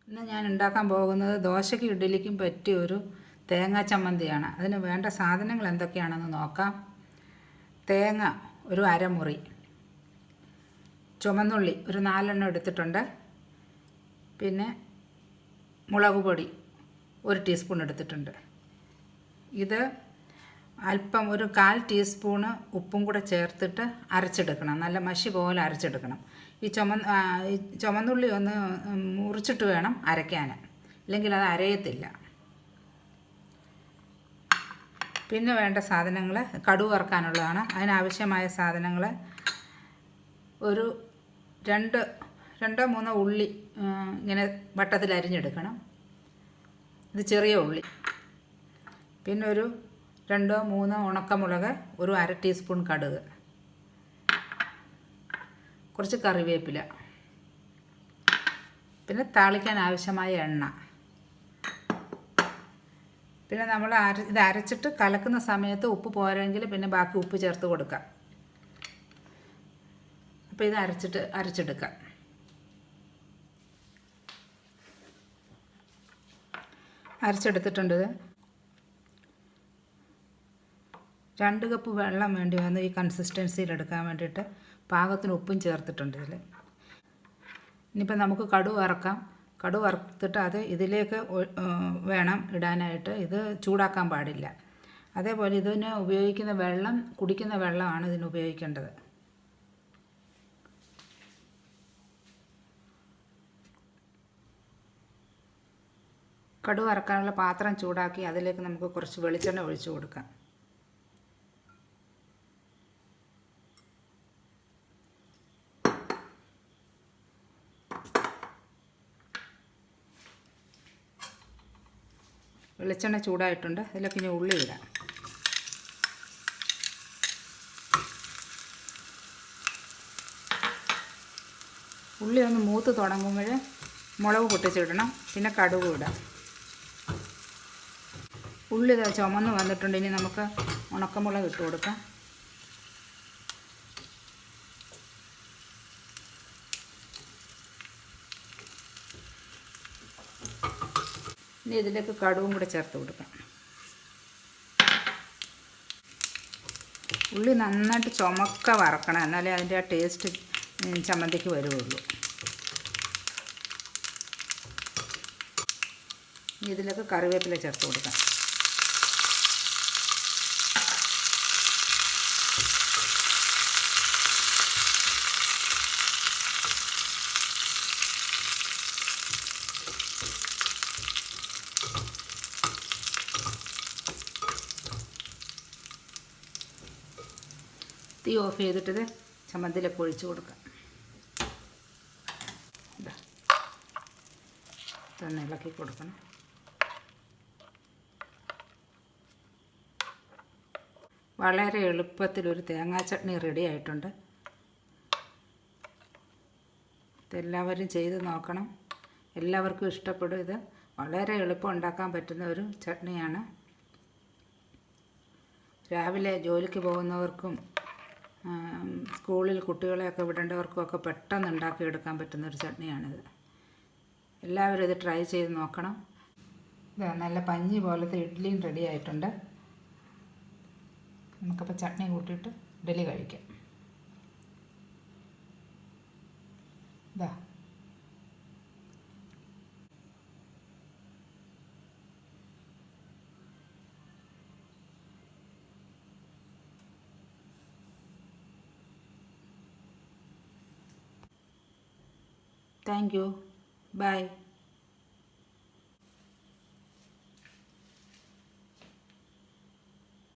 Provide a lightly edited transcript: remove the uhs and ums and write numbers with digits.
ഇന്ന് ഞാൻ ഉണ്ടാക്കാൻ പോകുന്നത് ദോശയ്ക്കും ഇഡ്ഡലിക്കും പറ്റിയ ഒരു തേങ്ങാ ചമ്മന്തിയാണ്. അതിന് വേണ്ട സാധനങ്ങൾ എന്തൊക്കെയാണെന്ന് നോക്കാം. തേങ്ങ ഒരു അരമുറി, ചുമന്നുള്ളി ഒരു 4 എണ്ണം എടുത്തിട്ടുണ്ട്, പിന്നെ മുളക് പൊടി 1 ടീസ്പൂൺ എടുത്തിട്ടുണ്ട്. ഇത് അല്പം ഒരു 1/4 ടീസ്പൂണ് ഉപ്പും കൂടെ ചേർത്തിട്ട് അരച്ചെടുക്കണം. നല്ല മഷി പോലെ അരച്ചെടുക്കണം. ഈ ചുമന്നുള്ളി ഒന്ന് മുറിച്ചിട്ട് വേണം അരയ്ക്കാൻ, ഇല്ലെങ്കിൽ അത് അരയത്തില്ല. പിന്നെ വേണ്ട സാധനങ്ങൾ കടുക് വറുക്കാനുള്ളതാണ്. അതിനാവശ്യമായ സാധനങ്ങൾ ഒരു 2-3 ഉള്ളി ഇങ്ങനെ വട്ടത്തിൽ അരിഞ്ഞെടുക്കണം. ഇത് ചെറിയ ഉള്ളി. പിന്നെ ഒരു 2-3 ഉണക്കമുളക്, ഒരു 1/2 ടീസ്പൂൺ കടുക്, കുറച്ച് കറിവേപ്പില, പിന്നെ താളിക്കാൻ ആവശ്യമായ എണ്ണ. പിന്നെ നമ്മൾ ഇത് അരച്ചിട്ട് കലക്കുന്ന സമയത്ത് ഉപ്പ് പോരെങ്കിൽ പിന്നെ ബാക്കി ഉപ്പ് ചേർത്ത് കൊടുക്കാം. അപ്പോൾ ഇത് അരച്ചെടുക്കാം. അരച്ചെടുത്തിട്ടുണ്ട്. 2 കപ്പ് വെള്ളം വേണ്ടി വന്നു ഈ കൺസിസ്റ്റൻസിയിൽ എടുക്കാൻ വേണ്ടിയിട്ട്. പാകത്തിന് ഉപ്പും ചേർത്തിട്ടുണ്ട് ഇതിൽ. ഇനിയിപ്പോൾ നമുക്ക് കടുക് വറക്കാം. കടുക് വറുത്തിട്ട് അത് ഇതിലേക്ക് വേണം ഇടാനായിട്ട്. ഇത് ചൂടാക്കാൻ പാടില്ല. അതേപോലെ ഇതിന് ഉപയോഗിക്കുന്ന വെള്ളം കുടിക്കുന്ന വെള്ളമാണ് ഇതിന് ഉപയോഗിക്കേണ്ടത്. കടുക് വറക്കാനുള്ള പാത്രം ചൂടാക്കി അതിലേക്ക് നമുക്ക് കുറച്ച് വെളിച്ചെണ്ണ ഒഴിച്ചു കൊടുക്കാം. വെളിച്ചെണ്ണ ചൂടായിട്ടുണ്ട്. അതിലേക്ക് ഇനി ഉള്ളി ഇടാം. ഉള്ളി ഒന്ന് മൂത്ത് തുടങ്ങുമ്പോൾ മുളക് പൊട്ടിച്ചിടണം, പിന്നെ കടുക് ഇടാം. ഉള്ളി ചുമന്ന് വന്നിട്ടുണ്ട്. ഇനി നമുക്ക് ഉണക്കമുളക് ഇട്ട് കൊടുക്കാം. ഇനി ഇതിലേക്ക് കടുകും കൂടെ ചേർത്ത് കൊടുക്കാം. ഉള്ളി നന്നായിട്ട് ചുമക്ക വറക്കണം, എന്നാലേ അതിൻ്റെ ആ ടേസ്റ്റ് ചമ്മന്തിക്ക് വരുള്ളൂ. ഇനി ഇതിലേക്ക് കറിവേപ്പില ചേർത്ത് കൊടുക്കാം. തീ ഓഫ് ചെയ്തിട്ട് ചമ്മന്തിയിലേക്ക് ഒഴിച്ച് കൊടുക്കാം. ഇതൊന്ന് ഇളക്കി കൊടുക്കണം. വളരെ എളുപ്പത്തിലൊരു തേങ്ങാ ചട്നി റെഡി ആയിട്ടുണ്ട്. ഇതെല്ലാവരും ചെയ്ത് നോക്കണം. എല്ലാവർക്കും ഇഷ്ടപ്പെടും. ഇത് വളരെ എളുപ്പം ഉണ്ടാക്കാൻ പറ്റുന്ന ഒരു ചട്നിയാണ്. രാവിലെ ജോലിക്ക് പോകുന്നവർക്കും സ്കൂളിൽ കുട്ടികളെയൊക്കെ വിടേണ്ടവർക്കുമൊക്കെ പെട്ടെന്ന് ഉണ്ടാക്കിയെടുക്കാൻ പറ്റുന്നൊരു ചട്നിയാണിത്. എല്ലാവരും ഇത് ട്രൈ ചെയ്ത് നോക്കണം. ഇത് നല്ല പഞ്ഞി പോലത്തെ ഇഡ്ഡലിയും റെഡി ആയിട്ടുണ്ട്. നമുക്കപ്പോൾ ചട്നി കൂട്ടിയിട്ട് ഇഡ്ഡലി കഴിക്കാം. ഇതാ Thank you. Bye.